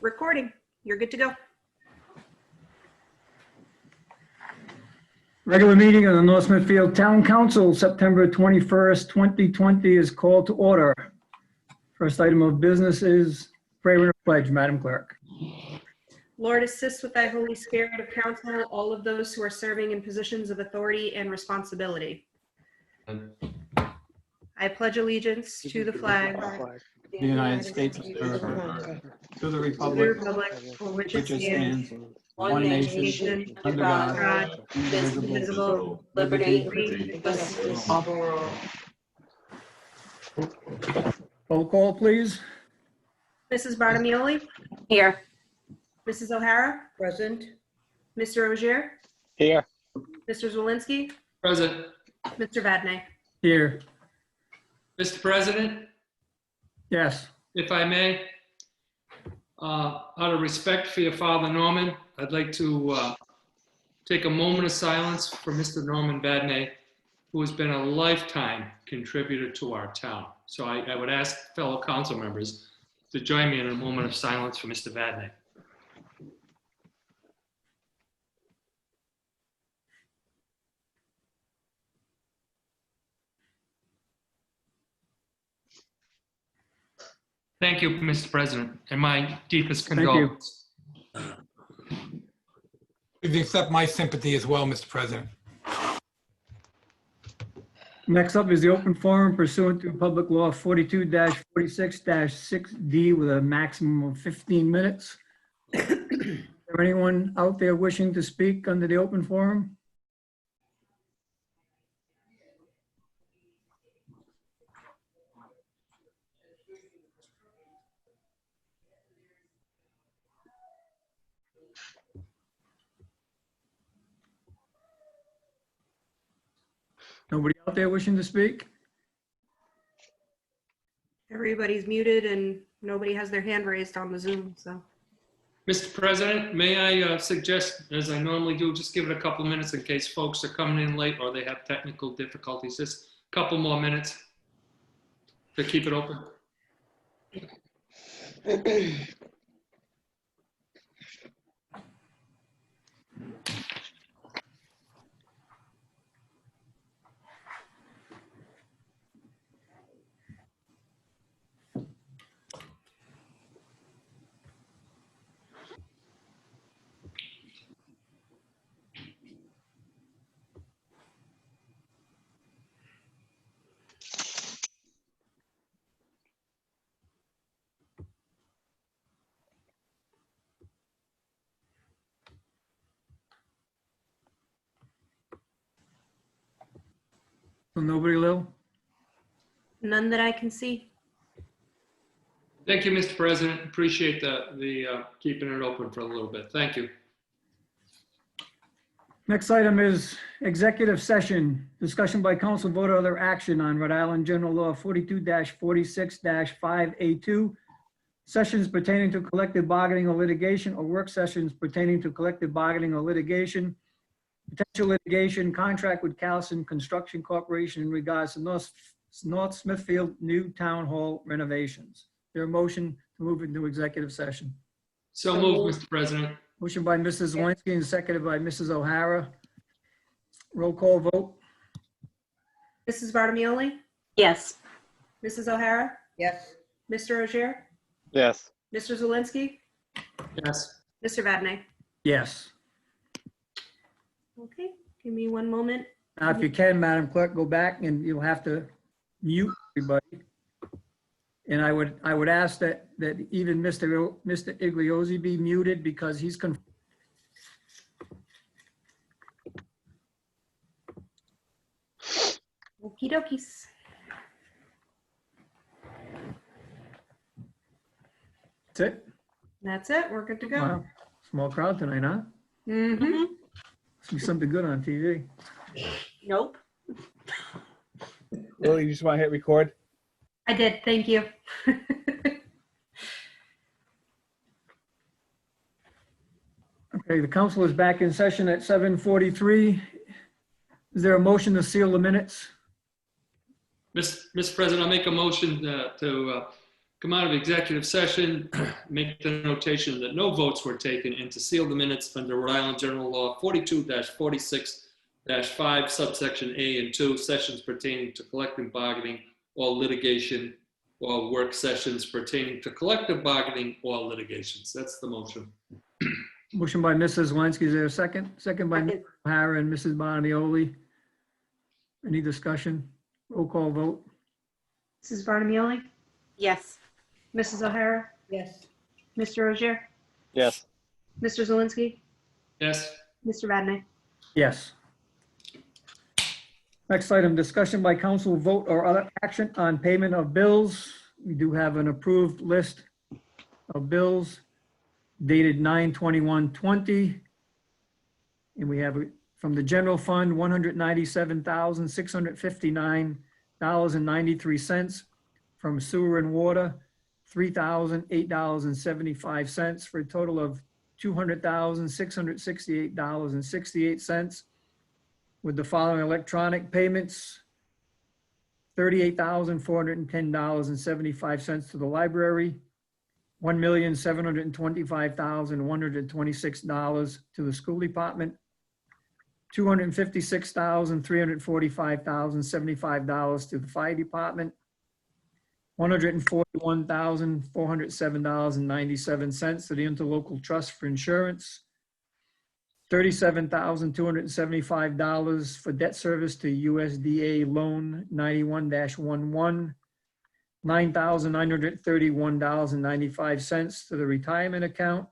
Recording. You're good to go. Regular meeting of the North Smithfield Town Council, September 21st, 2020 is called to order. First item of business is prayer and pledge, Madam Clerk. Lord, assist with thy Holy Spirit of counsel all of those who are serving in positions of authority and responsibility. I pledge allegiance to the flag the United States of America, to the republic for which which it it stands, stands, one nation, under God, indivisible, liberty, and justice for all. Roll call, please. Mrs. Bartamioli? Here. Mrs. O'Hara? Present. Mr. Ogier? Here. Mr. Zwolinski? Present. Mr. Vadney? Here. Mr. President, Yes. if I may, out of respect for your father, Norman, I'd like to take a moment of silence for Mr. Norman Vadney, who has been a lifetime contributor to our town. So I would ask fellow council members to join me in a moment of silence for Mr. Vadney. Thank you, Mr. President, and my deepest Thank you. condolences. Please accept my sympathy as well, Mr. President. Next up is the open forum pursuant to Public Law 42-46-6D with a maximum of 15 minutes. Is there anyone out there wishing to speak under the open forum? Nobody out there wishing to speak? Everybody's muted and nobody has their hand raised on the Zoom, so. Mr. President, may I suggest, as I normally do, just give it a couple minutes in case folks are coming in late or they have technical difficulties. Just a couple more minutes to keep it open. So nobody, Lil? None that I can see. Thank you, Mr. President. Appreciate the keeping it open for a little bit. Thank you. Next item is executive session. Discussion by council vote or other action on Rhode Island General Law 42-46-5A2. Sessions pertaining to collective bargaining or litigation, or work sessions pertaining to collective bargaining or litigation. Potential litigation, contract with Calson Construction Corporation in regards to North Smithfield new town hall renovations. There a motion to move into executive session? So moved, Mr. President. Motion by Mrs. Zwolinski and seconded by Mrs. O'Hara. Roll call vote. Mrs. Bartamioli? Yes. Mrs. O'Hara? Yes. Mr. Ogier? Yes. Mr. Zwolinski? Yes. Mr. Vadney? Yes. Okay, give me one moment. Now, if you can, Madam Clerk, go back and you'll have to mute everybody. And I would ask that even Mr. Igliozzi be muted because he's Okie dokies. That's it. That's it. We're good to go. Wow. Small crowd tonight, huh? Mm-hmm. Must be something good on TV. Nope. Lily, you just want to hit record? I did. Thank you. Okay, the council is back in session at 7:43. Is there a motion to seal the minutes? Mr. President, I'll make a motion to come out of executive session, make the notation that no votes were taken, and to seal the minutes under Rhode Island General Law 42-46-5, subsection A and 2, sessions pertaining to collective bargaining or litigation, or work sessions pertaining to collective bargaining or litigations. That's the motion. Motion by Mrs. Zelinski, is there a second? Second by Mrs. O'Hara and Mrs. Bonioli. Any discussion? Roll call vote. Mrs. Barnamoli? Yes. Mrs. O'Hara? Yes. Mr. Rozier? Yes. Mr. Zelinski? Yes. Mr. Vadney, Yes. Next item, discussion by council, vote or other action on payment of bills. We do have an approved list of bills dated 9/21/20. And we have from the general fund, $197,659.93. From sewer and water, $3,008.75 for a total of $200,668.68. With the following electronic payments: $38,410.75 to the library, $1,725,126 to the school department, $256,345.75 to the fire department, $141,407.97 to the interlocal trust for insurance, $37,275 for debt service to USDA loan 91-11, $9,931.95 to the retirement account,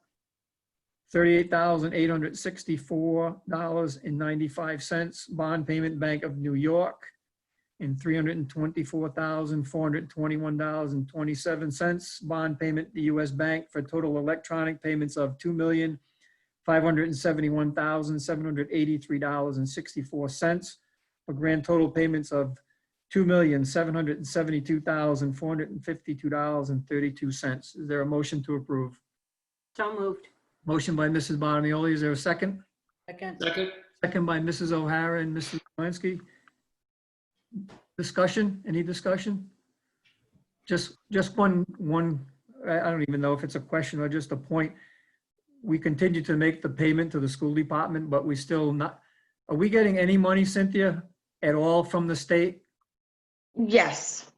$38,864.95 bond payment Bank of New York, and $324,421.27 bond payment to US Bank, for total electronic payments of $2,571,783.64, for grand total payments of $2,772,452.32. Is there a motion to approve? So moved. Motion by Mrs. Bonioli. Is there a second? Second. Second. Second by Mrs. O'Hara and Mrs. Zelinski. Discussion? Any discussion? Just one, I don't even know if it's a question or just a point. We continue to make the payment to the school department, but we still not, are we getting any money, Cynthia, at all from the state? Yes,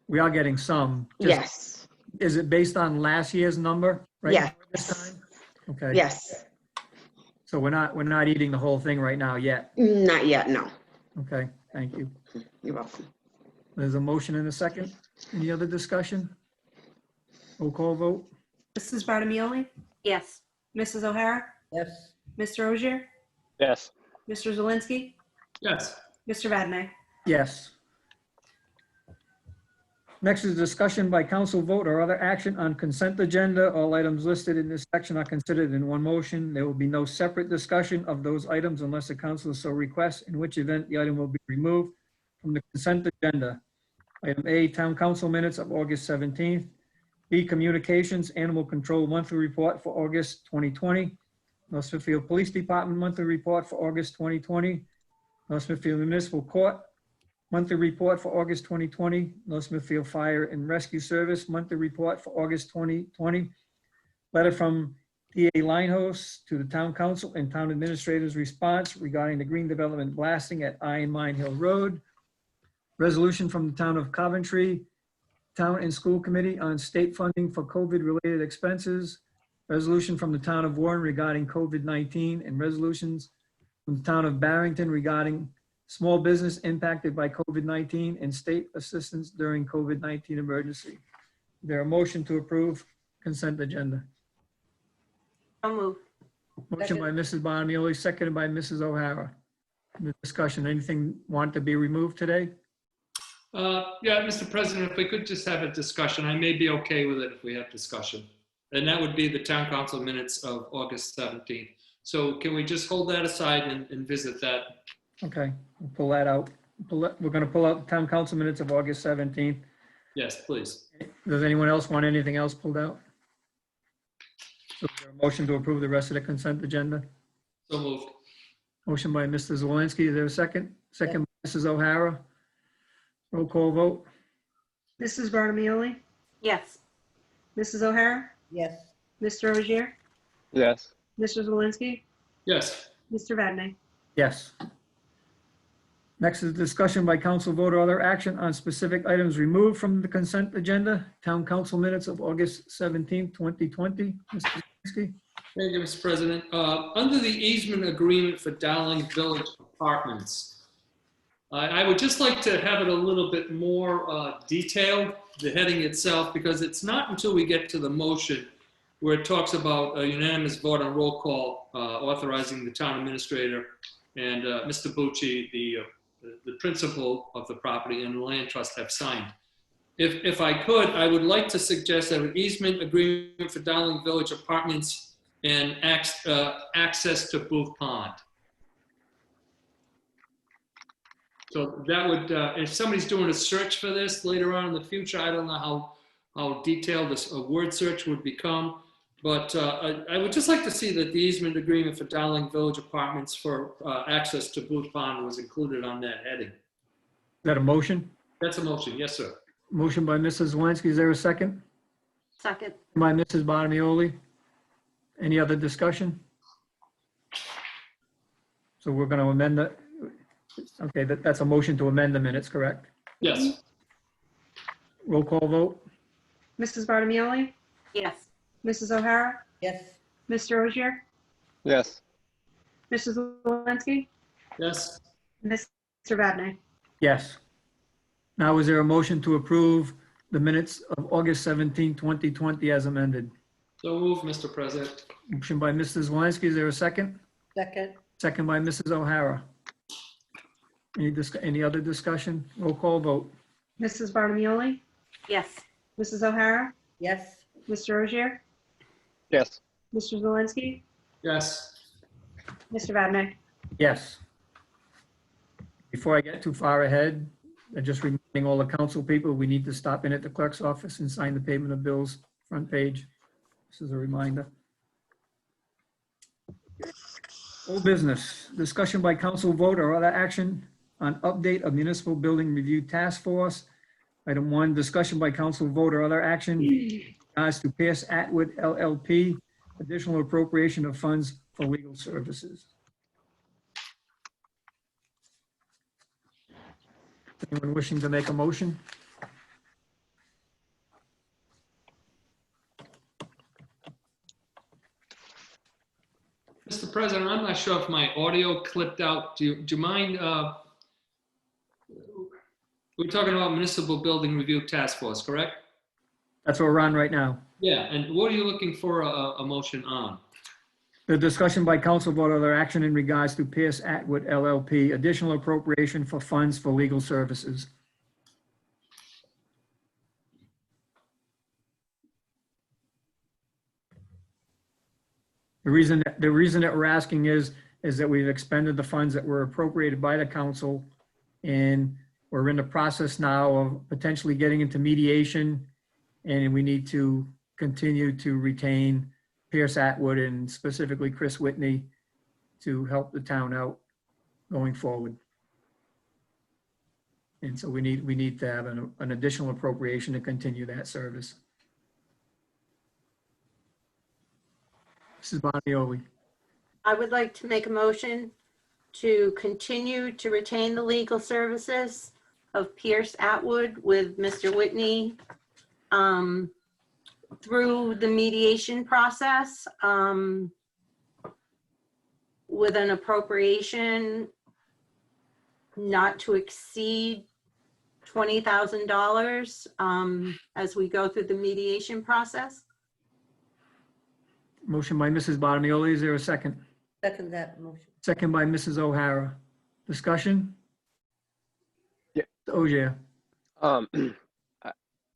We are getting some. Just- yes, Is it based on last year's number? Right now, this yes, time? Okay. yes. So we're not eating the whole thing right now yet. Not yet, no. Okay, thank you. You're welcome. There's a motion and a second. Any other discussion? Roll call vote. Mrs. Barnamoli? Yes. Mrs. O'Hara? Yes. Mr. Rozier? Yes. Mr. Zelinski? Yes. Mr. Vadney, Yes. Next is discussion by council, vote or other action on consent agenda. All items listed in this section are considered in one motion. There will be no separate discussion of those items unless the council so requests, in which event the item will be removed from the consent agenda. Item A, town council minutes of August 17th. B, communications, animal control monthly report for August 2020. North Smithfield Police Department monthly report for August 2020. North Smithfield Municipal Court monthly report for August 2020. North Smithfield Fire and Rescue Service monthly report for August 2020. Letter from DA Linehouse to the Town Council and Town Administrator's response regarding the green development blasting at Iron Mine Hill Road. Resolution from the Town of Coventry, Town and School Committee on state funding for COVID-related expenses. Resolution from the Town of Warren regarding COVID-19, and resolutions from the Town of Barrington regarding small business impacted by COVID-19 and state assistance during COVID-19 emergency. Is there a motion to approve consent agenda? So moved. Motion by Mrs. Bonioli, seconded by Mrs. O'Hara. The discussion, anything want to be removed today? Yeah, Mr. President, if we could just have a discussion, I may be okay with it if we have discussion. And that would be the town council minutes of August 17th. So can we just hold that aside and visit that? Okay, we'll pull that out. We're going to pull out the town council minutes of August 17th. Yes, please. Does anyone else want anything else pulled out? So is there a motion to approve the rest of the consent agenda? So moved. Motion by Mr. Zelinski. Is there a second? Second by Mrs. O'Hara. Roll call vote. Mrs. Barnamoli? Yes. Mrs. O'Hara, Yes. Mr. Ogier, Yes. Mr. Zelinski, Yes. Mr. Vadney. Yes. Next is discussion by council vote or other action on specific items removed from the consent agenda. Town council minutes of August 17th, 2020. Mr. Zelinski? Thank you, Mr. President. Under the easement agreement for Dowling Village Apartments, I would just like to have it a little bit more detailed, the heading itself, because it's not until we get to the motion where it talks about a unanimous vote on roll call authorizing the town administrator and Mr. Bucci, the principal of the property and the land trust have signed. If I could, I would like to suggest that an easement agreement for Dowling Village Apartments and access to Booth Pond. So that would, if somebody's doing a search for this later on in the future, I don't know how detailed this word search would become, but I would just like to see that the easement agreement for Dowling Village Apartments for access to Booth Pond was included on that heading. Is that a motion? That's a motion, yes, sir. Motion by Mrs. Zelinski. Is there a second? Second. By Mrs. Bottomoli. Any other discussion? So we're going to amend the, okay, that's a motion to amend the minutes, correct? Yes. Roll call vote? Mrs. Barnamoli, Yes. Mrs. O'Hara, Yes. Mr. Ogier, Yes. Mrs. Zelinski, Yes. Mr. Vadney. Yes. Now, is there a motion to approve the minutes of August 17, 2020 as amended? So move, Mr. President. Motion by Mrs. Zelinski. Is there a second? Second. Second by Mrs. O'Hara. Any other discussion? Roll call vote. Mrs. Barnamoli, Yes. Mrs. O'Hara, Yes. Mr. Ogier, Yes. Mr. Zelinski, Yes. Mr. Vadney. Yes. Before I get too far ahead, I'm just reminding all the council people, we need to stop in at the clerk's office and sign the payment of bills, front page. This is a reminder. Old business, discussion by council vote or other action on update of municipal building review task force. Item 1, discussion by council vote or other action as to Pierce Atwood LLP, additional appropriation of funds for legal services. Anyone wishing to make a motion? Mr. President, I'm not sure if my audio clipped out. Do you mind? We're talking about Municipal Building Review Task Force, correct? That's what we're on right now. Yeah, and what are you looking for a motion on? The discussion by council vote or other action in regards to Pierce Atwood LLP, additional appropriation for funds for legal services. The reason that we're asking is that we've expended the funds that were appropriated by the council, and we're in the process now of potentially getting into mediation, and we need to continue to retain Pierce Atwood and specifically Chris Whitney to help the town out going forward. And so we need to have an additional appropriation to continue that service. Mrs. Bonioli. I would like to make a motion to continue to retain the legal services of Pierce Atwood with Mr. Whitney through the mediation process with an appropriation not to exceed $20,000 as we go through the mediation process. Motion by Mrs. Bonioli. Is there a second? Second that motion. Second by Mrs. O'Hara. Discussion? Yeah. Ogier. I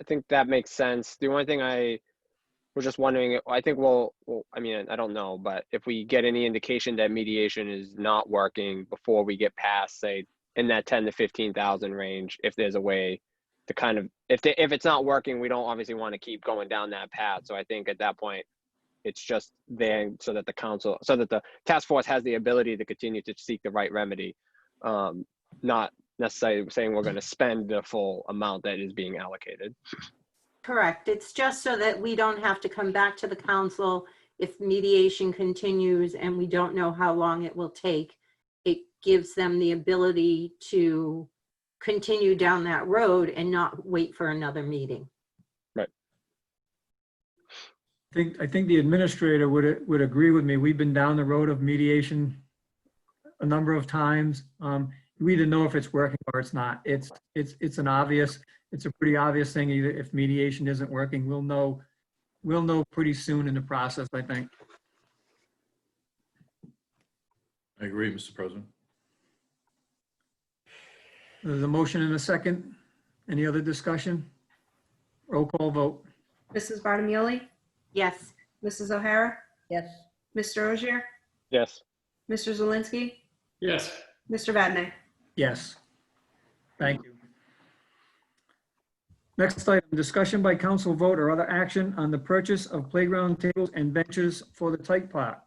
think that makes sense. The only thing I was just wondering, I think I mean, I don't know, but if we get any indication that mediation is not working before we get past, say, in that 10 to 15,000 range, if there's a way to kind of, if it's not working, we don't obviously want to keep going down that path. So I think at that point, it's just there so that the task force has the ability to continue to seek the right remedy, not necessarily saying we're going to spend the full amount that is being allocated. Correct. It's just so that we don't have to come back to the council if mediation continues and we don't know how long it will take. It gives them the ability to continue down that road and not wait for another meeting. I think the administrator would agree with me. We've been down the road of mediation a number of times. We either know if it's working or it's not. It's a pretty obvious thing. Either if mediation isn't working, we'll know pretty soon in the process, I think. I agree, Mr. President. There's a motion and a second. Any other discussion? Roll call vote. Mrs. Barnamoli? Yes. Mrs. O'Hara? Yes. Mr. Ogier? Yes. Mr. Zelinski? Yes. Mr. Vadney, Yes. Thank you. Next item, discussion by council vote or other action on the purchase of playground tables and benches for the Tyke Park.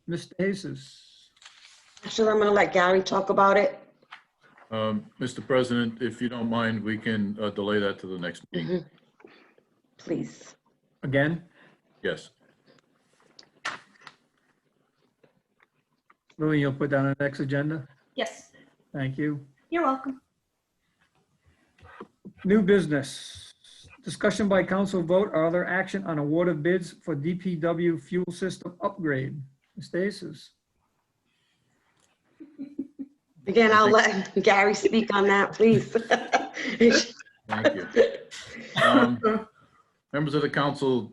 Mr. Jesus. Actually, I'm going to let Gary talk about it. Mr. President, if you don't mind, we can delay that to the next meeting. Please. Again? Yes. Lillian, you'll put down the next agenda? yes, Thank you. you're welcome. New business. Discussion by council vote or other action on award of bids for DPW fuel system upgrade. Mr. Jesus. Again, I'll let Gary speak on that, please. Thank you. Members of the council,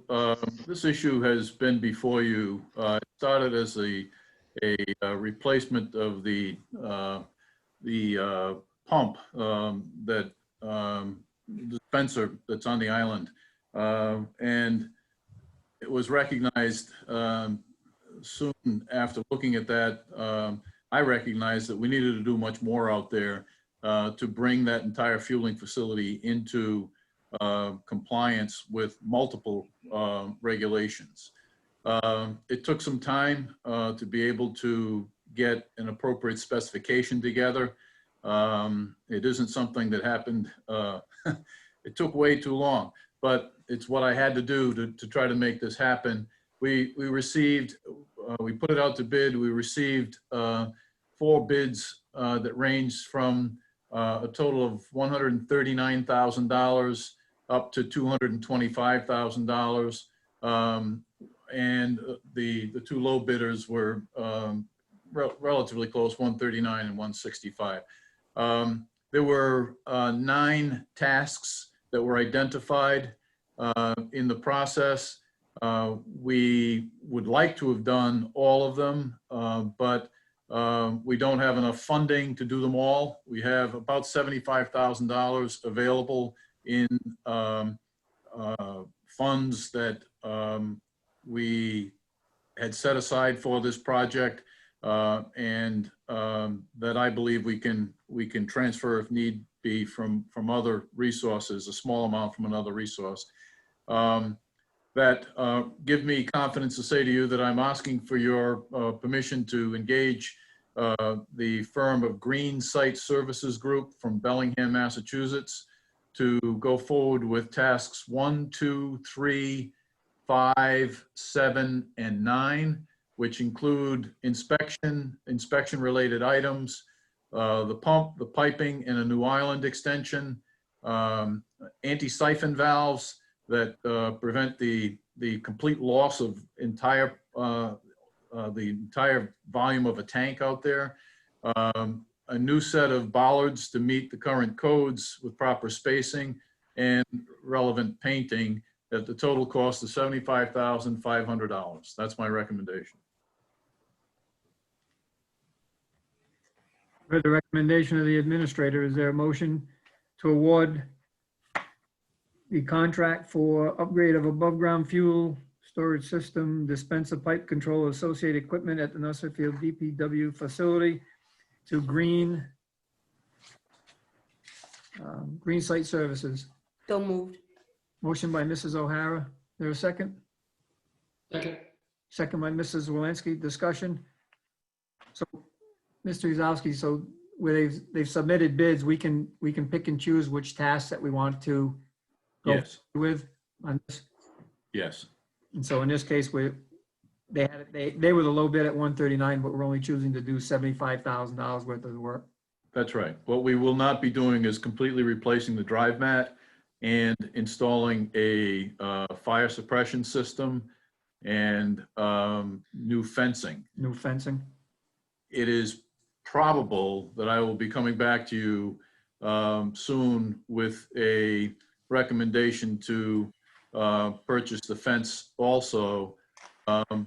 this issue has been before you. It started as a replacement of the pump that dispenser that's on the island, and it was recognized soon after looking at that. I recognized that we needed to do much more out there to bring that entire fueling facility into compliance with multiple regulations. It took some time to be able to get an appropriate specification together. It isn't something that happened, it took way too long, but it's what I had to do to try to make this happen. We received, we put it out to bid, we received 4 bids that ranged from a total of $139,000 up to $225,000. And the 2 low bidders were relatively close, 139 and 165. There were 9 tasks that were identified in the process. We would like to have done all of them, but we don't have enough funding to do them all. We have about $75,000 available in funds that we had set aside for this project, and that I believe we can transfer if need be from other resources, a small amount from another resource. That give me confidence to say to you that I'm asking for your permission to engage the firm of Green Site Services Group from Bellingham, Massachusetts, to go forward with tasks 1, 2, 3, 5, 7, and 9, which include inspection-related items, the pump, the piping, and a new island extension, anti-siphon valves that prevent the complete loss of the entire volume of a tank out there, a new set of bollards to meet the current codes with proper spacing, and relevant painting at the total cost of $75,500. That's my recommendation. Heard the recommendation of the administrator. Is there a motion to award the contract for upgrade of above-ground fuel storage system, dispenser pipe control, associated equipment at the Smithfield DPW facility to Green Site Services? So moved. Motion by Mrs. O'Hara. There a second? Second. Second by Mrs. Walensky. Discussion. So, Mr. Yuzowski, so where they've submitted bids, we can pick and choose which tasks that we want to go Yes. with. on this? Yes, And so in this case, they were the low bid at 139, but we're only choosing to do $75,000 worth of the work. that's right. What we will not be doing is completely replacing the drive mat and installing a fire suppression system and new fencing. New fencing. It is probable that I will be coming back to you soon with a recommendation to purchase the fence also,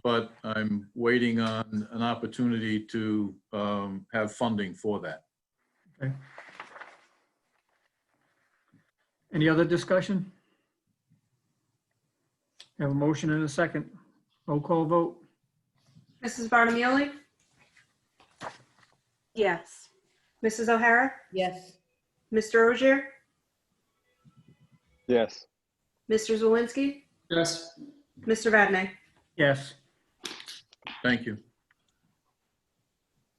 but I'm waiting on an opportunity to have funding for that. Okay. Any other discussion? Have a motion and a second. Roll call vote. Mrs. Barnamoli? Yes. Mrs. O'Hara? Yes. Mr. Ogier? Yes. Mr. Zelinski? Yes. Mr. Vadney, Yes. Thank you.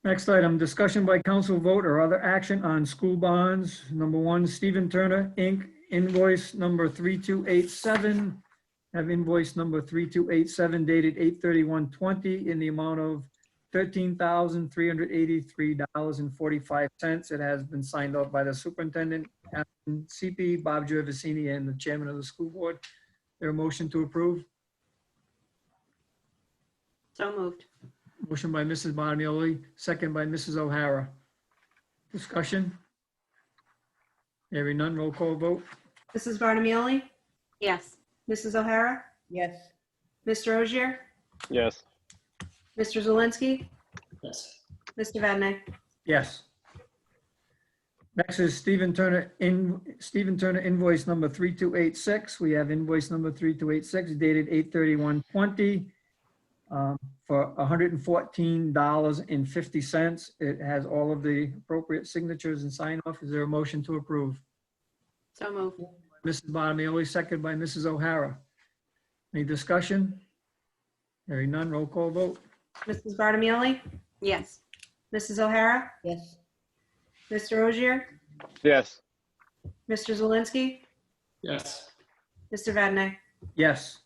Next item, discussion by council vote or other action on school bonds. Number one, Stephen Turner, Inc., invoice number 3287. Have invoice number 3287 dated 8/31/20 in the amount of $13,383.45. It has been signed off by the superintendent, CP, Bob Gervasini, and the chairman of the school board. There a motion to approve? So moved. Motion by Mrs. Bonioli, second by Mrs. O'Hara. Discussion? Hearing none, roll call vote. Mrs. Barnamoli? Yes. Mrs. O'Hara? Yes. Mr. Ogier? Yes. Mr. Zelinski? Yes. Mr. Vadney, Yes. Next is Stephen Turner invoice number 3286. We have invoice number 3286 dated 8/31/20 for $114.50. It has all of the appropriate signatures and sign off. Is there a motion to approve? So moved. Mrs. Bonioli, second by Mrs. O'Hara. Any discussion? Hearing none, roll call vote. Mrs. Barnamoli? Yes. Mrs. O'Hara? Yes. Mr. Ogier? Yes. Mr. Zelinski? Yes. Mr. Vadney, Yes.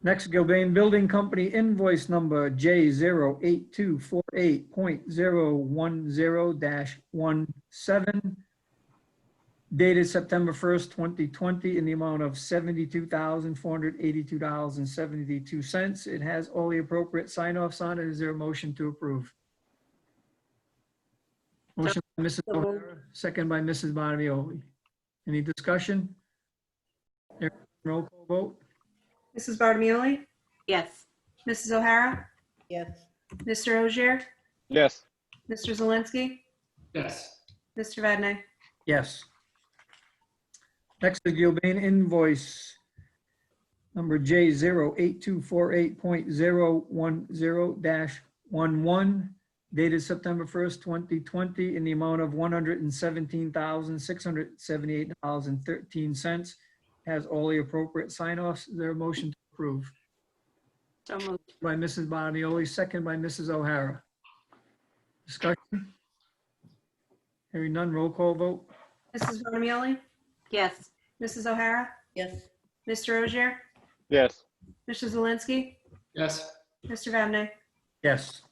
Next, Gilbane Building Company invoice number J08248.010-17 dated September 1st, 2020 in the amount of $72,482.72. It has all the appropriate sign-offs on it. Is there a motion to approve? Motion by Mrs. So moved. O'Hara, second by Mrs. Bonioli. Any discussion? Roll call vote. Mrs. Barnamoli? Yes. Mrs. O'Hara? Yes. Mr. Ogier? Yes. Mr. Zelinski? Yes. Mr. Vadney, Yes. Next is Gilbane invoice number J08248.010-11 dated September 1st, 2020 in the amount of $117,678.13. Has all the appropriate sign-offs. Is there a motion to approve? So moved. By Mrs. Bonioli, second by Mrs. O'Hara. Discussion? Hearing none, roll call vote. Mrs. Barnamoli? Yes. Mrs. O'Hara? Yes. Mr. Ogier? Yes. Mr. Zelinski? Yes. Mr. Vadney, Yes.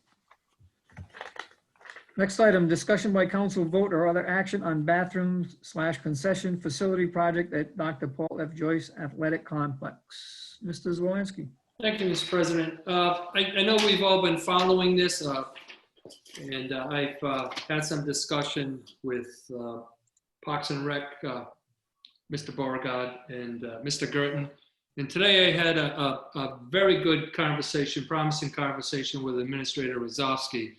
Next item, discussion by council vote or other action on bathrooms/concession facility project at Dr. Paul F. Joyce Athletic Complex. Mr. Zelinski. Thank you, Mr. President. I know we've all been following this, and I've had some discussion with Parks and Rec, Mr. Beauregard and Mr. Girton. And today I had a very good conversation, promising conversation with Administrator Rozovsky.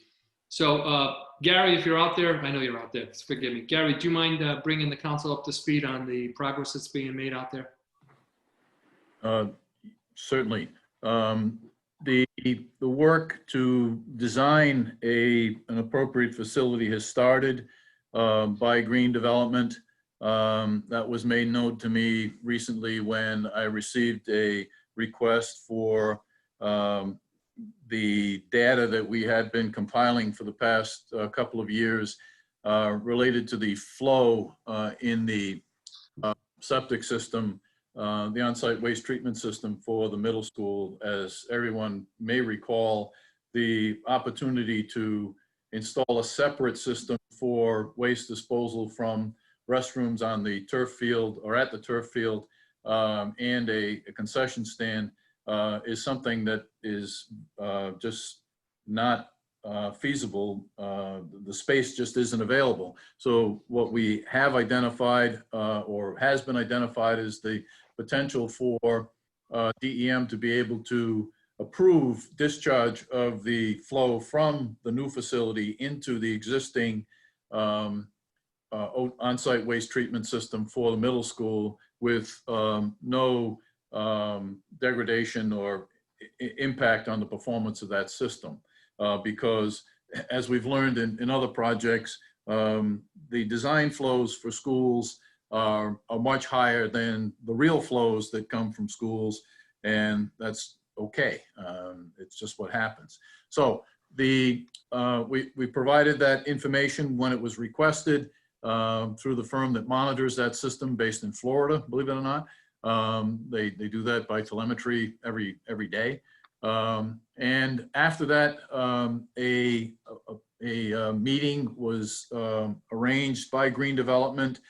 So Gary, if you're out there, I know you're out there, forgive me. Gary, do you mind bringing the council up to speed on the progress that's being made out there? Certainly. The work to design an appropriate facility has started by Green Development. That was made known to me recently when I received a request for the data that we had been compiling for the past couple of years related to the flow in the septic system the on-site waste treatment system for the middle school. As everyone may recall, the opportunity to install a separate system for waste disposal from restrooms on the turf field or at the turf field and a concession stand is something that is just not feasible. The space just isn't available. So what we have identified or has been identified is the potential for DEM to be able to approve discharge of the flow from the new facility into the existing on-site waste treatment system for the middle school with no degradation or impact on the performance of that system. Because as we've learned in other projects, the design flows for schools are much higher than the real flows that come from schools, and that's okay. It's just what happens. So we provided that information when it was requested through the firm that monitors that system based in Florida, believe it or not. They do that by telemetry every day. And after that, a meeting was arranged by Green Development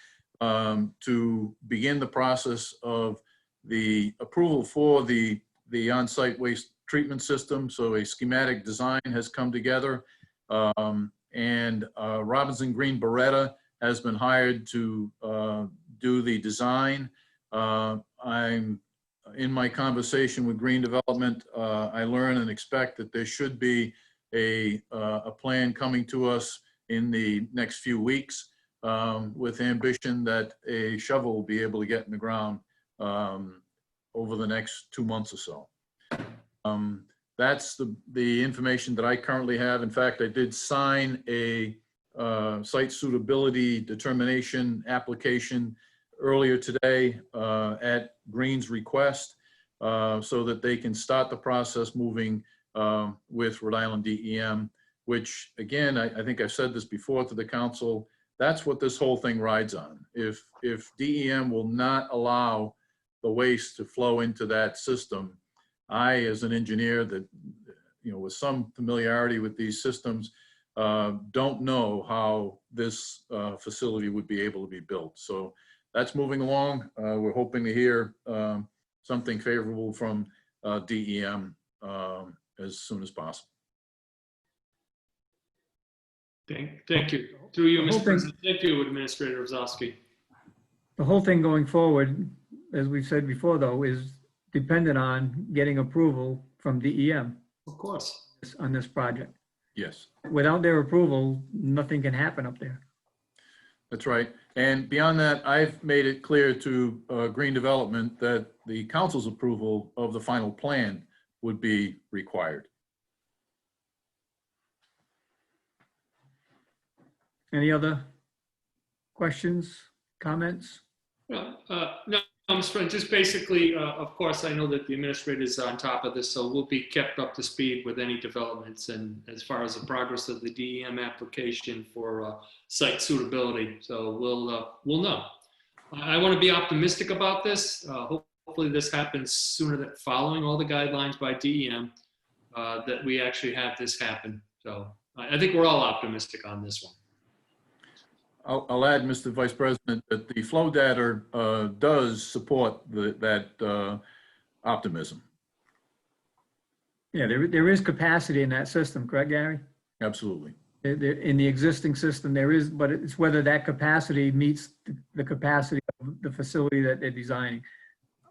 to begin the process of the approval for the on-site waste treatment system. So a schematic design has come together, and Robinson Green Beretta has been hired to do the design. I'm in my conversation with Green Development, I learn and expect that there should be a plan coming to us in the next few weeks with ambition that a shovel will be able to get in the ground over the next 2 months or so. That's the information that I currently have. In fact, I did sign a site suitability determination application earlier today at Green's request so that they can start the process moving with Rhode Island DEM, which again, I think I've said this before to the council, that's what this whole thing rides on. If DEM will not allow the waste to flow into that system, I, as an engineer that, with some familiarity with these systems, don't know how this facility would be able to be built. So that's moving along. We're hoping to hear something favorable from DEM as soon as possible. Thank you. Through you, The whole Mr. thing- President. Thank you, Administrator Ozowski. The whole thing going forward, as we've said before, though, is dependent on getting approval from DEM Of course. on this project. Yes, Without their approval, nothing can happen up there. that's right. And beyond that, I've made it clear to Green Development that the council's approval of the final plan would be required. Any other questions, comments? No, Mr. President, just basically, of course, I know that the administrator is on top of this, so we'll be kept up to speed with any developments and as far as the progress of the DEM application for site suitability. So we'll know. I want to be optimistic about this. Hopefully this happens sooner than following all the guidelines by DEM, that we actually have this happen. So I think we're all optimistic on this one. I'll add, Mr. Vice President, that the flow data does support that optimism. Yeah, there is capacity in that system, correct, Gary? Absolutely. In the existing system, there is, but it's whether that capacity meets the capacity of the facility that they're designing.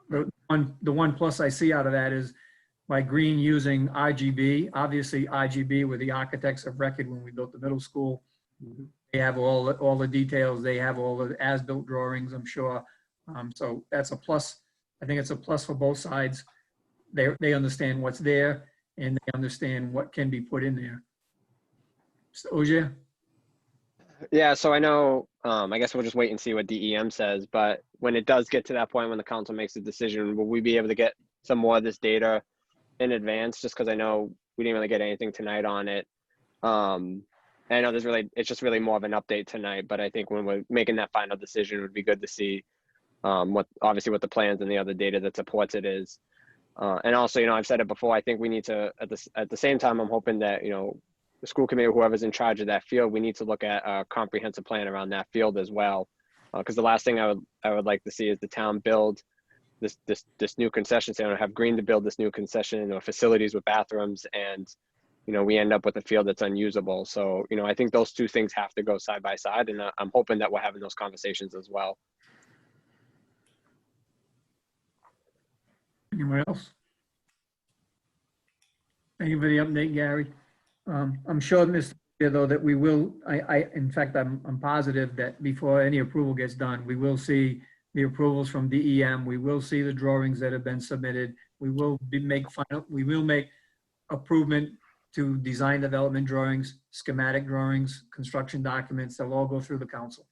The one plus I see out of that is by Green using RGB. Obviously, RGB were the architects of record when we built the middle school. They have all the details. They have all the as-built drawings, I'm sure. So that's a plus. I think it's a plus for both sides. They understand what's there and they understand what can be put in there. Mr. Ogier? Yeah, so I know, I guess we'll just wait and see what DEM says, but when it does get to that point, when the council makes a decision, will we be able to get some more of this data in advance? Just because I know we didn't really get anything tonight on it. I know it's just really more of an update tonight, but I think when we're making that final decision, it would be good to see obviously what the plans and the other data that supports it is. And also, you know, I've said it before, I think we need to, at the same time, I'm hoping that, you know, the school committee, whoever's in charge of that field, we need to look at a comprehensive plan around that field as well. Because the last thing I would like to see is the town build this new concession center, have Green to build this new concession or facilities with bathrooms, and, you know, we end up with a field that's unusable. So, you know, I think those two things have to go side by side, and I'm hoping that we're having those conversations as well. Anyone else? Thank you for the update, Gary. I'm sure, Mr. Chair, though, that we will, in fact, I'm positive that before any approval gets done, we will see the approvals from DEM. We will see the drawings that have been submitted. We will make improvement to design development drawings, schematic drawings, construction documents. They'll all go through the council.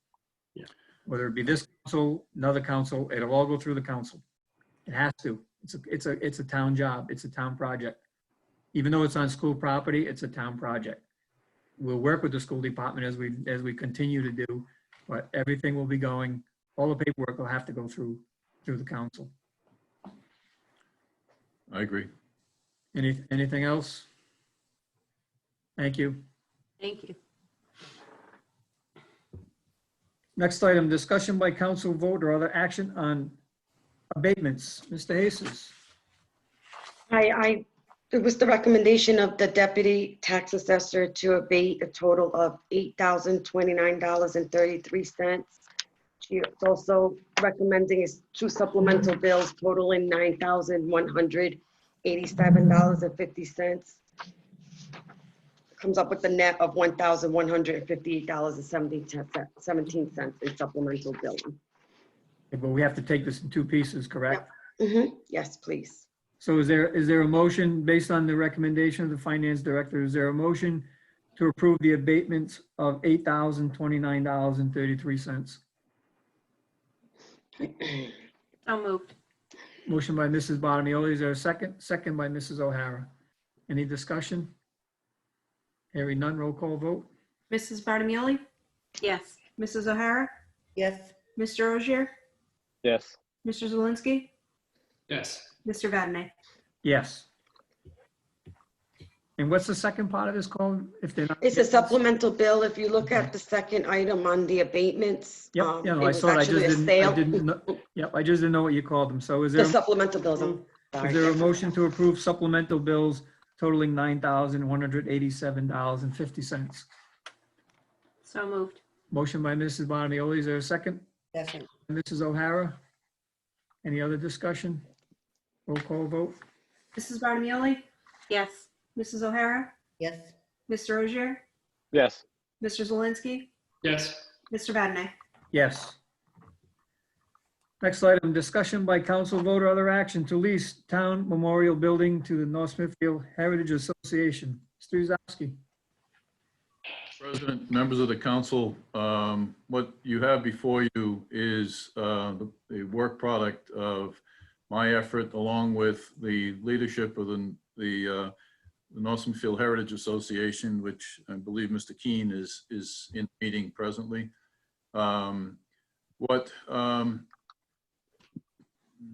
Yeah. Whether it be this council, another council, it'll all go through the council. It has to. It's a town job. It's a town project. Even though it's on school property, it's a town project. We'll work with the school department as we continue to do, but everything will be going, all the paperwork will have to go through the council. I agree. Anything else? Thank you. Thank you. Next item, discussion by council vote or other action on abatements. Mr. Jesus. It was the recommendation of the deputy tax assessor to abate a total of $8,029.33. She is also recommending two supplemental bills totaling $9,187.50. Comes up with the net of $1,158.17 in supplemental billing. But we have to take this in two pieces, correct? Yes, please. So is there a motion based on the recommendation of the finance director? Is there a motion to approve the abatements of $8,029.33? So moved. Motion by Mrs. Bottomoli. Is there a second? Second by Mrs. O'Hara. Any discussion? Hearing none, roll call vote. Mrs. Barnamoli? Yes. Mrs. O'Hara? Yes. Mr. Ogier? Yes. Mr. Zelinski? Yes. Mr. Vadney, Yes. And what's the second part of this called? If they're not. It's a supplemental bill. If you look at the second item on the abatements. Yep, yeah, no, it I was saw it. I actually just a didn't, sale. yep, I just didn't know what you called them. So is The there, supplemental bills. I'm is there a sorry. motion to approve supplemental bills totaling $9,187.50? So moved. Motion by Mrs. Bottomoli. Is there a second? Second. Mrs. O'Hara? Any other discussion? Roll call vote. Mrs. Barnamoli? Yes. Mrs. O'Hara? Yes. Mr. Ogier? Yes. Mr. Zelinski? Yes. Mr. Vadney, Yes. Next item, discussion by council vote or other action to lease town memorial building to the North Smithfield Heritage Association. Mr. Uzowski. President, members of the council, what you have before you is the work product of my effort, along with the leadership of the North Smithfield Heritage Association, which I believe Mr. Keene is in the meeting presently.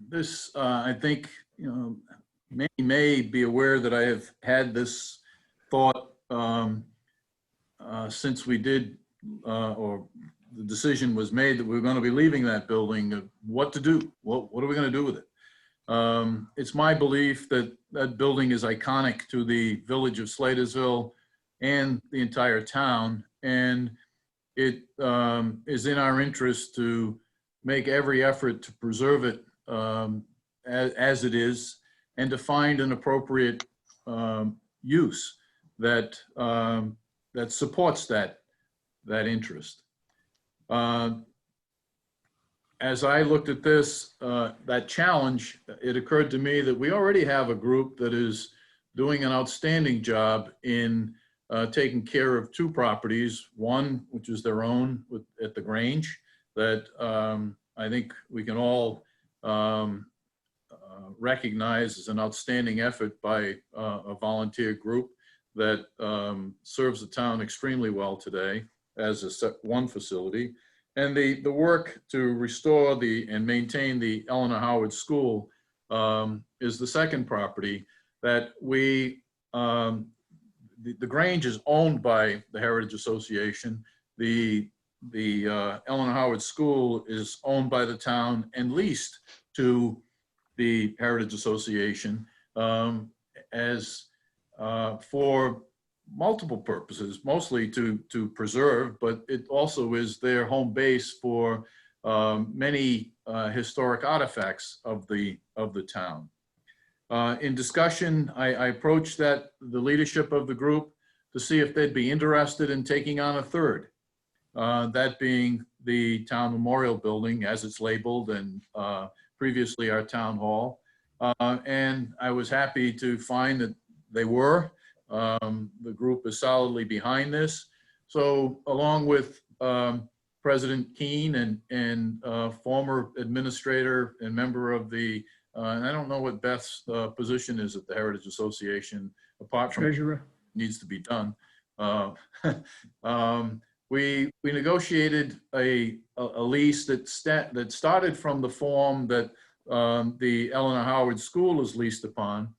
This, I think, you know, many may be aware that I have had this thought since we did, or the decision was made that we were going to be leaving that building, what to do, what are we going to do with it? It's my belief that that building is iconic to the village of Slatersville and the entire town, and it is in our interest to make every effort to preserve it as it is, and to find an appropriate use that that supports that interest. As I looked at this, that challenge, it occurred to me that we already have a group that is doing an outstanding job in taking care of two properties, one which is their own at the Grange, that I think we can all recognize as an outstanding effort by a volunteer group that serves the town extremely well today as one facility. And the work to restore and maintain the Eleanor Howard School is the second property that we, the Grange is owned by the Heritage Association. The Eleanor Howard School is owned by the town and leased to the Heritage Association as for multiple purposes, mostly to preserve, but it also is their home base for many historic artifacts of the town. In discussion, I approached the leadership of the group to see if they'd be interested in taking on a third, that being the town memorial building as it's labeled, and previously our town hall. And I was happy to find that they were. The group is solidly behind this. So along with President Keene and former administrator and member of the, and I don't know what Beth's position is at the Heritage Association, apart from Treasurer. needs to be done. We negotiated a lease that started from the form that the Eleanor Howard School is leased upon,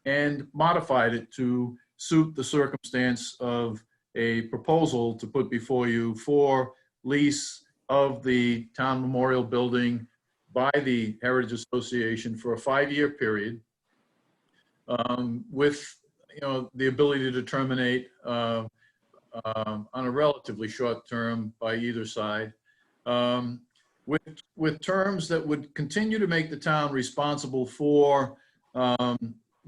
and modified it to suit the circumstance of a proposal to put before you for lease of the town memorial building by the Heritage Association for a 5-year period, with the ability to terminate on a relatively short term by either side, with terms that would continue to make the town responsible for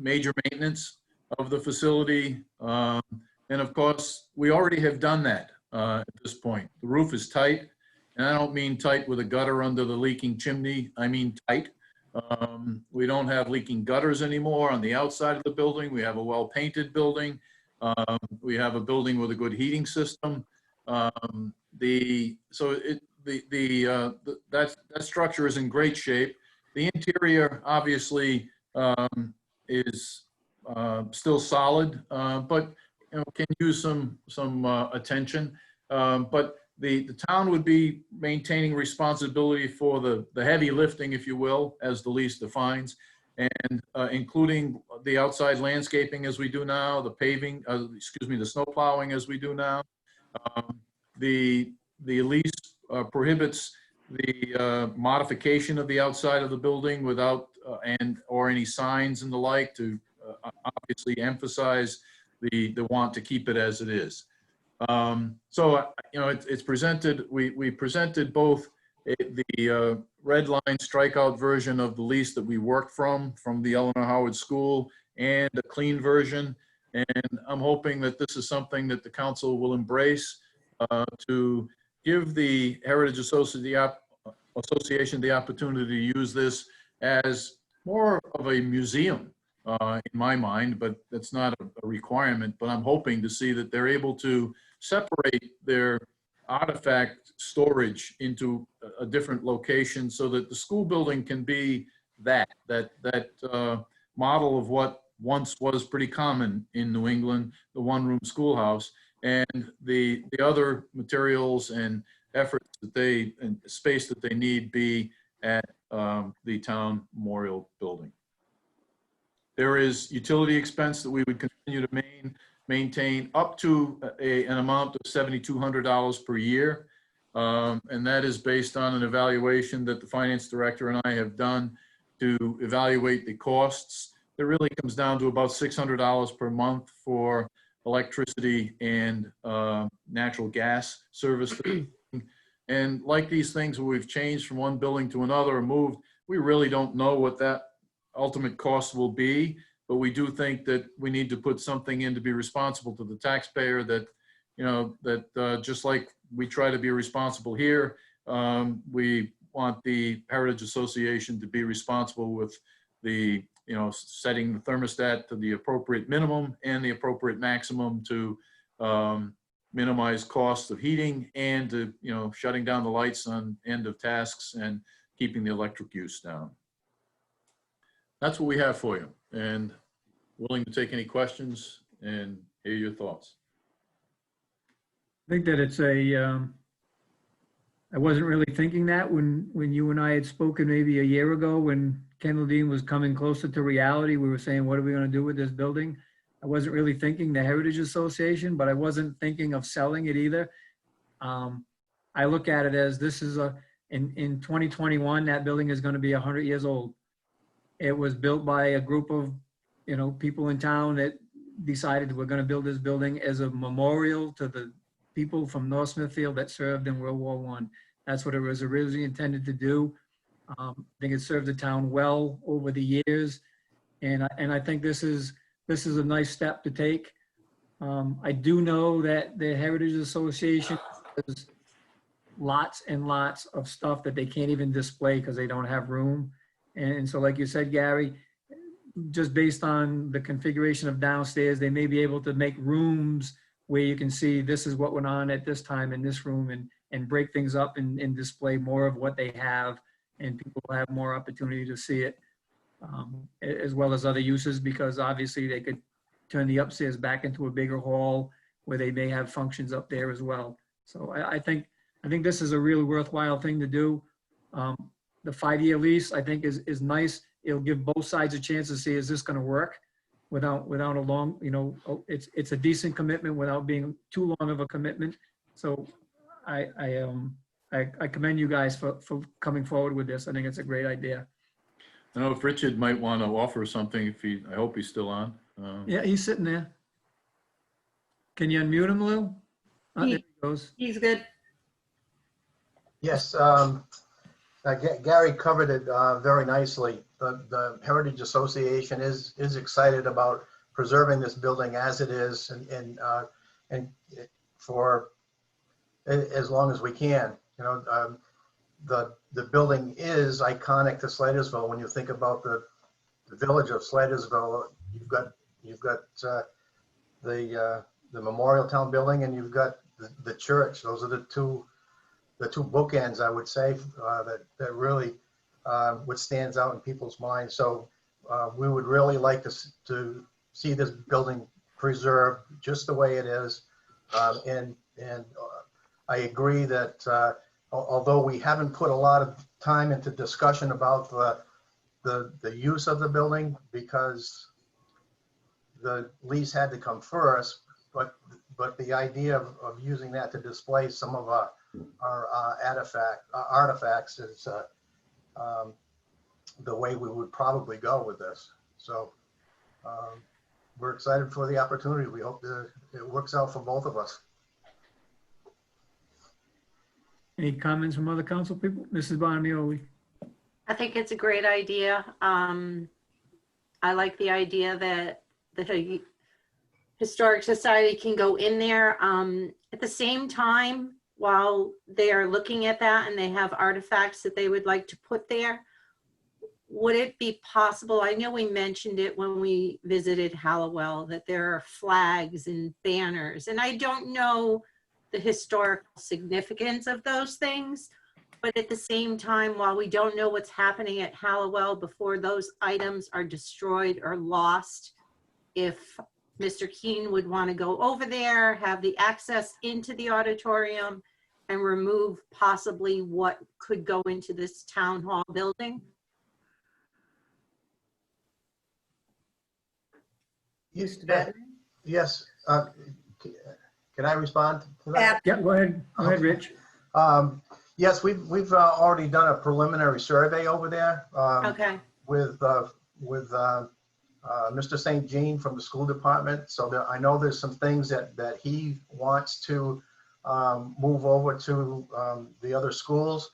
major maintenance of the facility. And of course, we already have done that at this point. The roof is tight, and I don't mean tight with a gutter under the leaking chimney. I mean tight. We don't have leaking gutters anymore on the outside of the building. We have a well-painted building. We have a building with a good heating system. That structure is in great shape. The interior obviously is still solid, but can use some attention. But the town would be maintaining responsibility for the heavy lifting, if you will, as the lease defines, and including the outside landscaping as we do now, the paving, the snow plowing as we do now. The lease prohibits the modification of the outside of the building without or any signs and the like to obviously emphasize the want to keep it as it is. So it's presented. We presented both the red line strikeout version of the lease that we worked from the Eleanor Howard School, and a clean version. And I'm hoping that this is something that the council will embrace to give the Heritage Association the opportunity to use this as more of a museum in my mind, but that's not a requirement. But I'm hoping to see that they're able to separate their artifact storage into a different location so that the school building can be that model of what once was pretty common in New England, the one-room schoolhouse, and the other materials and efforts and space that they need be at the town memorial building. There is utility expense that we would continue to maintain up to an amount of $7,200 per year. And that is based on an evaluation that the finance director and I have done to evaluate the costs. It really comes down to about $600 per month for electricity and natural gas service. And like these things where we've changed from one building to another or moved, we really don't know what that ultimate cost will be, but we do think that we need to put something in to be responsible to the taxpayer, that, just like we try to be responsible here, we want the Heritage Association to be responsible with the, setting the thermostat to the appropriate minimum and the appropriate maximum to minimize costs of heating and to, shutting down the lights on end of tasks and keeping the electric use down. That's what we have for you, and willing to take any questions and hear your thoughts. I think that it's I wasn't really thinking that when you and I had spoken maybe a year ago, when Kendall Dean was coming closer to reality. We were saying, what are we going to do with this building? I wasn't really thinking the Heritage Association, but I wasn't thinking of selling it either. I look at it as this is in 2021, that building is going to be 100 years old. It was built by a group of, people in town that decided we're going to build this building as a memorial to the people from North Smithfield that served in World War I. That's what it was originally intended to do. I think it served the town well over the years. And I think this is a nice step to take. I do know that the Heritage Association has lots and lots of stuff that they can't even display because they don't have room. And so like you said, Gary, just based on the configuration of downstairs, they may be able to make rooms where you can see this is what went on at this time in this room, and break things up and display more of what they have, and people will have more opportunity to see it, as well as other uses, because obviously they could turn the upstairs back into a bigger hall where they may have functions up there as well. So I think this is a really worthwhile thing to do. The 5-year lease, I think, is nice. It'll give both sides a chance to see, is this going to work without a long, it's a decent commitment without being too long of a commitment. So I commend you guys for coming forward with this. I think it's a great idea. I know if Richard might want to offer something, I hope he's still on. Yeah, he's sitting there. Can you unmute him, Lou? There he goes. He's good. Yes, Gary covered it very nicely. The Heritage Association is excited about preserving this building as it is, and for as long as we can. The building is iconic to Slatersville. When you think about the village of Slatersville, you've got the Memorial Town building, and you've got the church. Those are the two bookends, I would say, that really what stands out in people's minds. So we would really like to see this building preserved just the way it is. And I agree that although we haven't put a lot of time into discussion about the use of the building, because the lease had to come first, but the idea of using that to display some of our artifacts is the way we would probably go with this. So we're excited for the opportunity. We hope that it works out for both of us. Any comments from other council people? Mrs. Bonamioli? I think it's a great idea. I like the idea that the Historic Society can go in there. At the same time, while they are looking at that and they have artifacts that they would like to put there, would it be possible, I know we mentioned it when we visited Hallowell, that there are flags and banners, and I don't know the historical significance of those things, but at the same time, while we don't know what's happening at Hallowell before those items are destroyed or lost, if Mr. Keene would want to go over there, have the access into the auditorium, and remove possibly what could go into this town hall building? Yes. Can I respond to that? Yeah, go ahead. Go ahead, Rich. Yes, we've already done a preliminary survey over there. Okay. With Mr. St. Jean from the school department. So I know there's some things that he wants to move over to the other schools.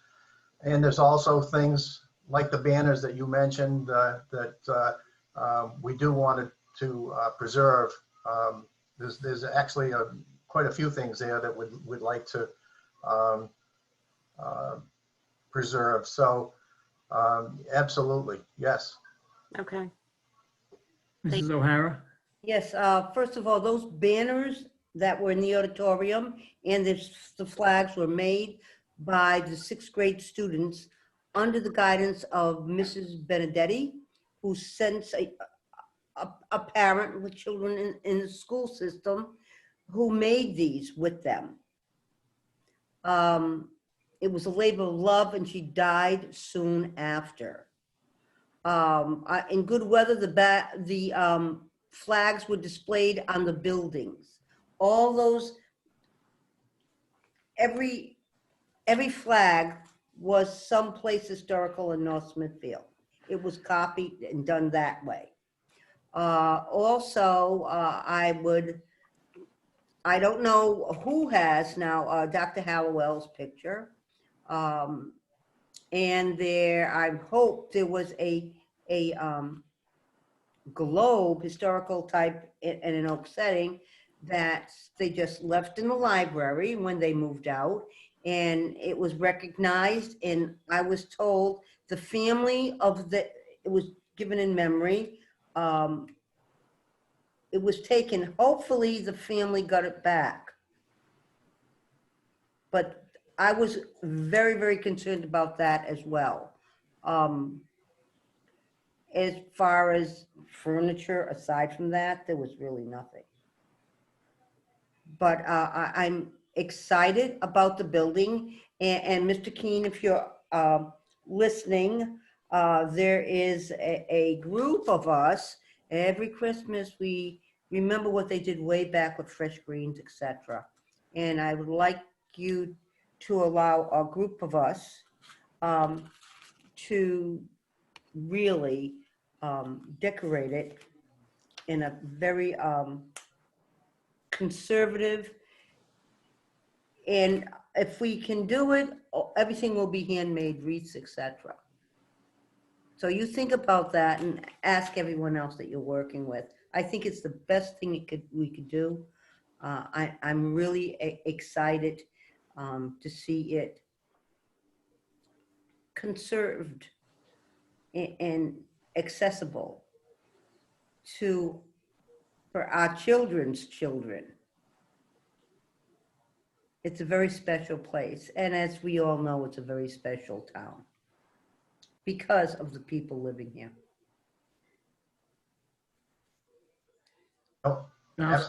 And there's also things like the banners that you mentioned that we do want to preserve. There's actually quite a few things there that we'd like to preserve. So absolutely, yes. Okay. Mrs. O'Hara? Yes, first of all, those banners that were in the auditorium and the flags were made by the 6th grade students under the guidance of Mrs. Benedetti, who sends a parent with children in the school system, who made these with them. it was a labor of love, and she died soon after. In good weather, the flags were displayed on the buildings. All those, every flag was someplace historical in North Smithfield. It was copied and done that way. Also, I don't know who has now Dr. Hallowell's picture. And I hope there was a globe, historical type in an oak setting that they just left in the library when they moved out. And it was recognized, and I was told the family it was given in memory. It was taken, hopefully the family got it back. But I was very, very concerned about that as well. As far as furniture, aside from that, there was really nothing. But I'm excited about the building. And Mr. Keene, if you're listening, there is a group of us. Every Christmas, we remember what they did way back with fresh greens, etc. And I would like you to allow a group of us to really decorate it in a very conservative, and if we can do it, everything will be handmade, wreaths, etc. So you think about that and ask everyone else that you're working with. I think it's the best thing we could do. I'm really excited to see it conserved and accessible for our children's children. It's a very special place. And as we all know, it's a very special town because of the people living here. Oh, Now,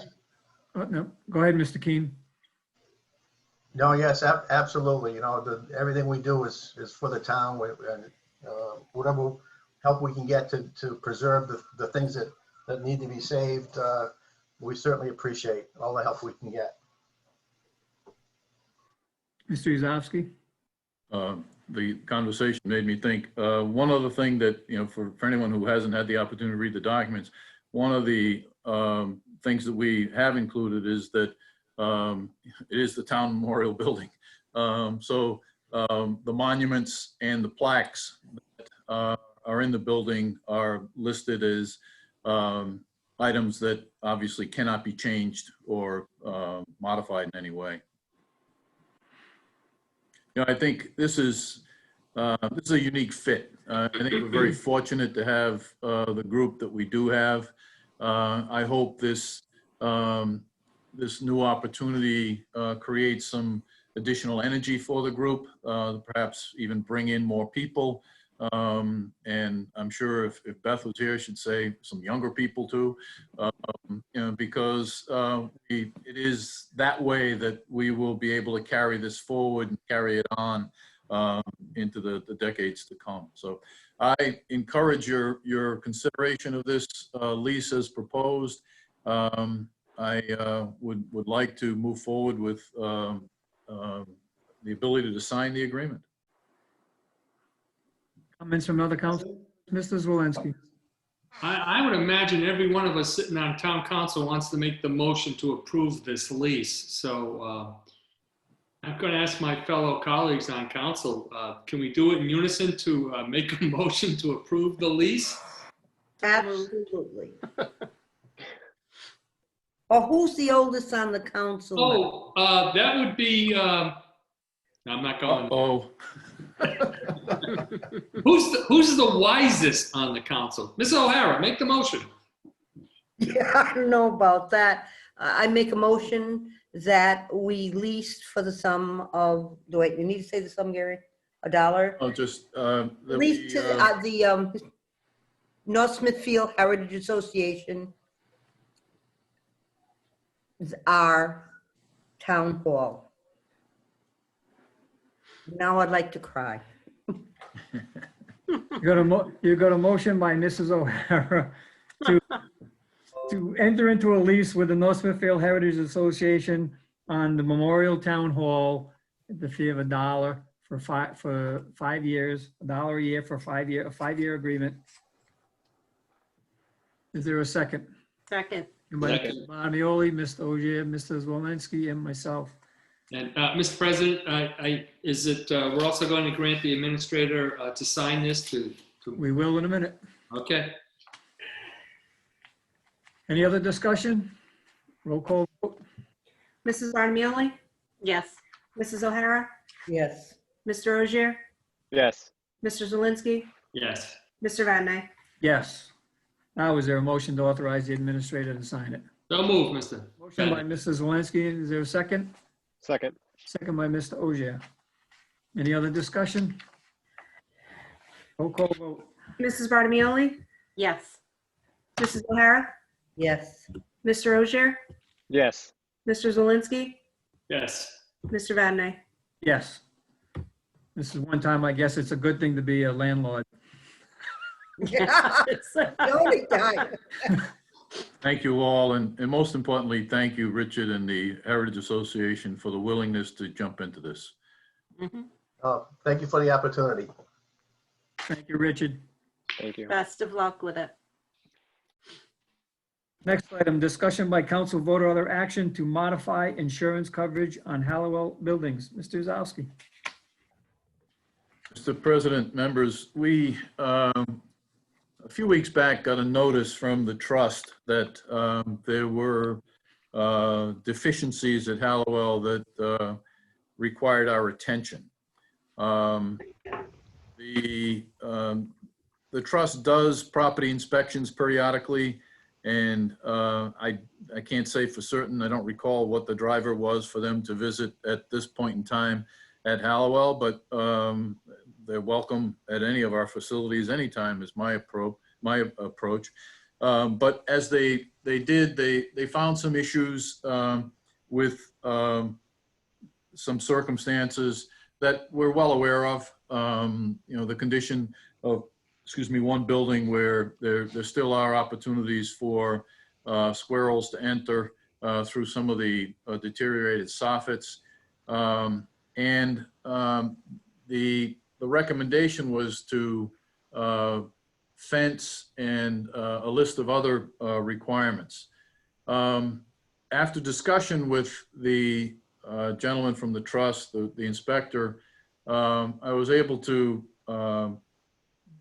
no, go ahead, Mr. Keene. no, yes, absolutely. You know, everything we do is for the town, and whatever help we can get to preserve the things that need to be saved, we certainly appreciate all the help we can get. Mr. Yuzovsky? The conversation made me think, one other thing that, you know, for anyone who hasn't had the opportunity to read the documents, one of the things that we have included is that it is the town memorial building. So the monuments and the plaques that are in the building are listed as items that obviously cannot be changed or modified in any way. You know, I think this is a unique fit. I think we're very fortunate to have the group that we do have. I hope this new opportunity creates some additional energy for the group, perhaps even bring in more people. And I'm sure if Beth was here, she'd say some younger people too, you know, because it is that way that we will be able to carry this forward and carry it on into the decades to come. So I encourage your consideration of this lease as proposed. I would like to move forward with the ability to sign the agreement. Comments from other council? Mr. Zwolensky? I would imagine every one of us sitting on town council wants to make the motion to approve this lease. So I'm going to ask my fellow colleagues on council, can we do it in unison to make a motion to approve the lease? Absolutely. Or who's the oldest on the council? Oh, that would be, I'm not going. Oh. Who's the wisest on the council? Ms. O'Hara, make the motion. Yeah, I don't know about that. I make a motion that we leased for the sum of, wait, you need to say the sum, Gary? $1? Oh, just Lease to the North Smithfield Heritage Association, our town hall. Now I'd like to cry. You got a motion by Mrs. O'Hara to enter into a lease with the North Smithfield Heritage Association on the Memorial Town Hall at the fee of $1 for 5 years, $1 a year for a 5-year agreement. Is there a second? Second. By Second. Mr. Bonioli, Mr. Ogier, Mr. Zwolensky, and myself. And Mr. President, we're also going to grant the administrator to sign this to, We will in a minute. okay. Any other discussion? Roll call vote. Mrs. Barnamoli? Yes. Mrs. O'Hara? Yes. Mr. Ogier? Yes. Mr. Zelinski? Yes. Mr. Vadney, Yes. Now, is there a motion to authorize the administrator to sign it? So move, Mr. Motion by Mrs. Zelinski. Is there a second? Second. Second by Mr. Ogier. Any other discussion? Roll call vote. Mrs. Barnamoli? Yes. Mrs. O'Hara? Yes. Mr. Ogier? Yes. Mr. Zelinski? Yes. Mr. Vadney, Yes. This is one time, I guess it's a good thing to be a landlord. The only time. Thank you all, and most importantly, thank you, Richard, and the Heritage Association for the willingness to jump into this. Mhm. Thank you for the opportunity. Thank you, Richard. Thank you. Best of luck with it. Next item, discussion by council vote or other action to modify insurance coverage on Hallowell buildings. Mr. Zalsky. Mr. President, members, we, a few weeks back, got a notice from the trust that there were deficiencies at Hallowell that required our attention. The trust does property inspections periodically, and I can't say for certain, I don't recall what the driver was for them to visit at this point in time at Hallowell, but they're welcome at any of our facilities anytime is my approach. But as they did, they found some issues with some circumstances that we're well aware of. The condition of, one building where there still are opportunities for squirrels to enter through some of the deteriorated soffits. The recommendation was to fence and a list of other requirements. After discussion with the gentleman from the trust, the inspector, I was able to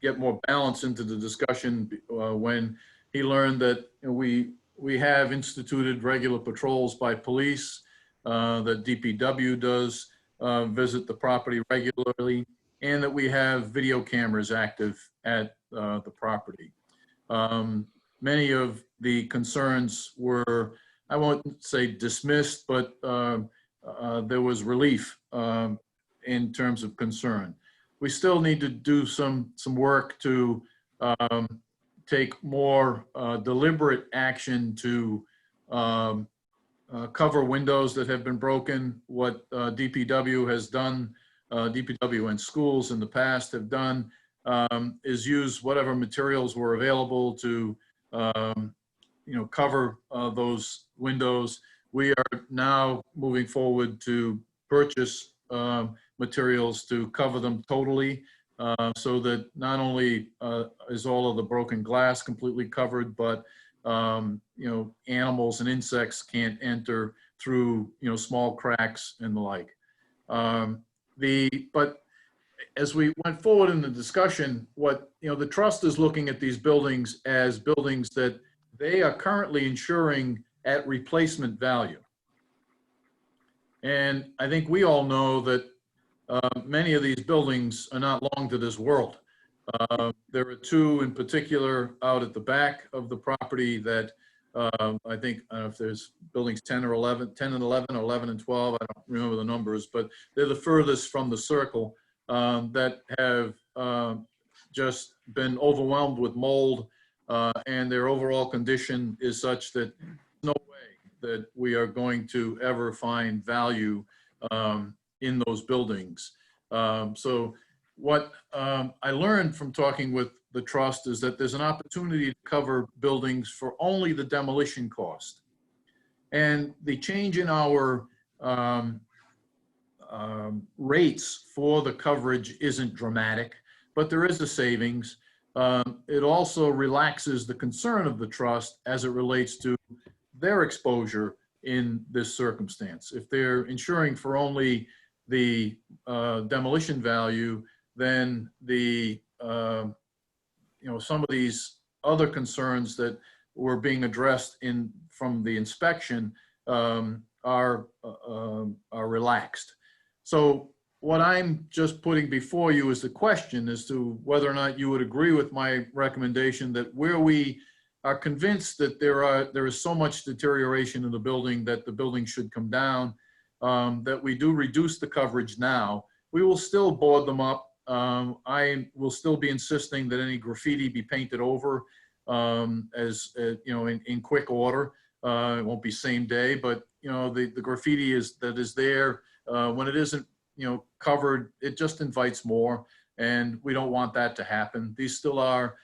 get more balance into the discussion when he learned that we have instituted regular patrols by police, that DPW does visit the property regularly, and that we have video cameras active at the property. Many of the concerns were, I won't say dismissed, but there was relief in terms of concern. We still need to do some work to take more deliberate action to cover windows that have been broken. What DPW has done, DPW and schools in the past have done, is use whatever materials were available to cover those windows. We are now moving forward to purchase materials to cover them totally, so that not only is all of the broken glass completely covered, but animals and insects can't enter through small cracks and the like. But as we went forward in the discussion, what the trust is looking at these buildings as buildings that they are currently insuring at replacement value. And I think we all know that many of these buildings are not long to this world. There are two in particular out at the back of the property that I think, I don't know if there's buildings 10 and 11, or 11 and 12, I don't remember the numbers, but they're the furthest from the circle that have just been overwhelmed with mold, and their overall condition is such that no way that we are going to ever find value in those buildings. So what I learned from talking with the trust is that there's an opportunity to cover buildings for only the demolition cost. And the change in our rates for the coverage isn't dramatic, but there is a savings. It also relaxes the concern of the trust as it relates to their exposure in this circumstance. If they're insuring for only the demolition value, then the some of these other concerns that were being addressed from the inspection are relaxed. So what I'm just putting before you is the question as to whether or not you would agree with my recommendation that where we are convinced that there is so much deterioration in the building that the building should come down, that we do reduce the coverage now. We will still board them up. I will still be insisting that any graffiti be painted over in quick order. It won't be same day, but the graffiti that is there when it isn't covered, it just invites more, and we don't want that to happen. These still are.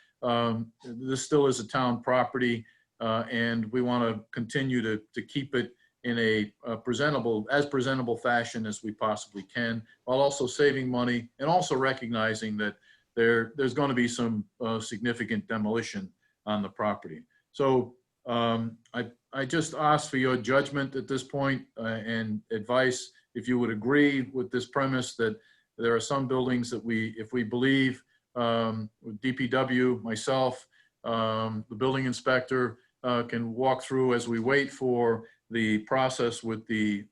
This still is a town property, and we want to continue to keep it in a presentable fashion as we possibly can, while also saving money and also recognizing that there's going to be some significant demolition on the property. So I just ask for your judgment at this point and advice if you would agree with this premise that there are some buildings that if we believe with DPW, myself, the building inspector can walk through as we wait for the process with the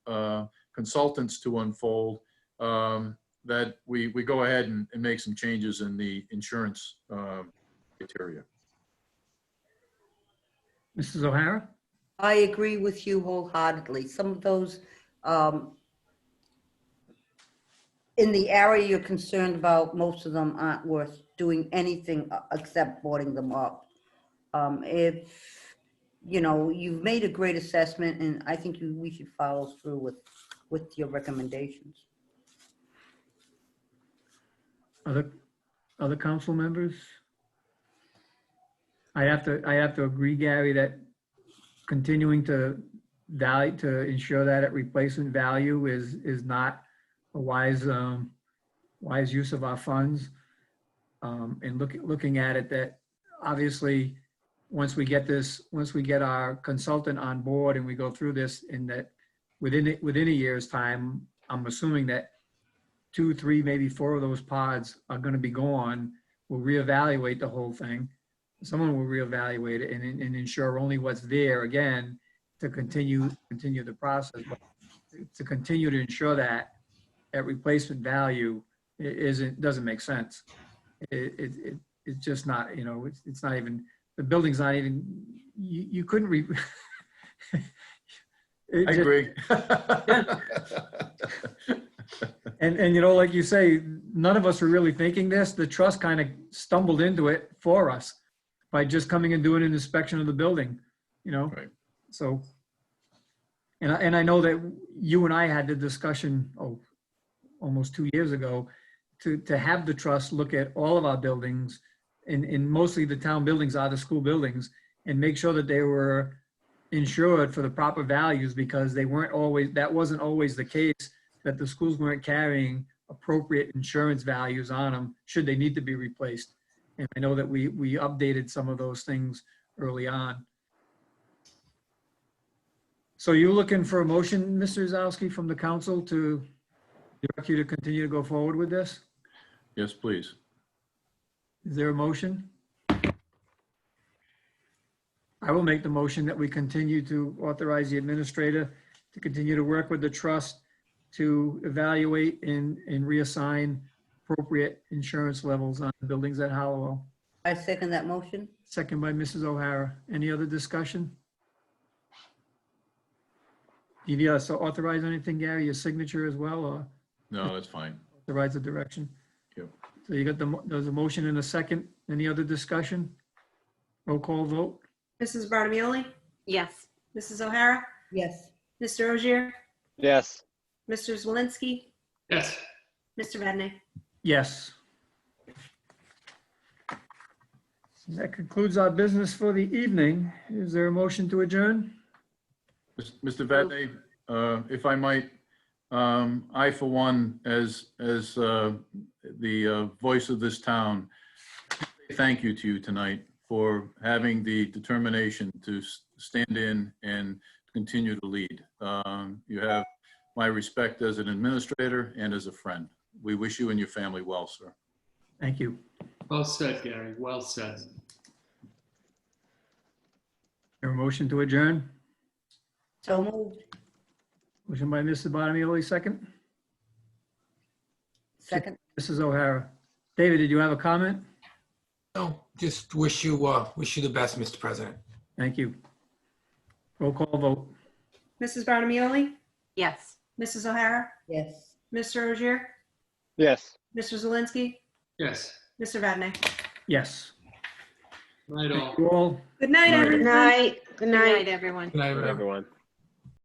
consultants to unfold, that we go ahead and make some changes in the insurance criteria. Mrs. O'Hara? I agree with you wholeheartedly. Some of those, in the area you're concerned about, most of them aren't worth doing anything except boarding them up. If, you've made a great assessment, and I think we should follow through with your recommendations. Other council members? I have to agree, Gary, that continuing to ensure that at replacement value is not a wise use of our funds. And looking at it, that obviously once we get our consultant on board and we go through this, and that within a year's time, I'm assuming that 2, 3, maybe 4 of those pods are going to be gone. We'll reevaluate the whole thing. Someone will reevaluate it and ensure only what's there again to continue the process. But to continue to ensure that at replacement value doesn't make sense. It's just not, it's not even, the building's not even, you couldn't I agree. And like you say, none of us were really thinking this. The trust kind of stumbled into it for us by just coming and doing an inspection of the building, Right. So, and I know that you and I had the discussion, almost 2 years ago, to have the trust look at all of our buildings, and mostly the town buildings are the school buildings, and make sure that they were insured for the proper values, because that wasn't always the case, that the schools weren't carrying appropriate insurance values on them should they need to be replaced. And I know that we updated some of those things early on. So you're looking for a motion, Mr. Zalski, from the council to direct you to continue to go forward with this? Yes, please. Is there a motion? I will make the motion that we continue to authorize the administrator to continue to work with the trust to evaluate and reassign appropriate insurance levels on buildings at Hallowell. I second that motion. Second by Mrs. O'Hara. Any other discussion? Do you need us to authorize anything, Gary, your signature as well, or No, that's fine. authorize the direction? Yep. So you got there's a motion and a second. Any other discussion? Roll call vote. Mrs. Barnamoli? Yes. Mrs. O'Hara? Yes. Mr. Ogier? Yes. Mr. Zelinski? Yes. Mr. Vadney. Yes. That concludes our business for the evening. Is there a motion to adjourn? Mr. Vadney, if I might, I for one, as the voice of this town, thank you to you tonight for having the determination to stand in and continue to lead. You have my respect as an administrator and as a friend. We wish you and your family well, sir. Thank you. Well said, Gary. Well said. There a motion to adjourn? So moved. Motion by Mr. Bottomoli, second. Second. Mrs. O'Hara. David, did you have a comment? No, just wish you the best, Mr. President. Thank you. Roll call vote. Mrs. Barnamoli? Yes. Mrs. O'Hara? Yes. Mr. Rozier? Yes. Mr. Zelinski? Yes. Mr. Vadney. Yes. Night all. Thank you all. Good night, Night. everyone. Good night. Good Good night. night, everyone. Good night, everyone. Everyone.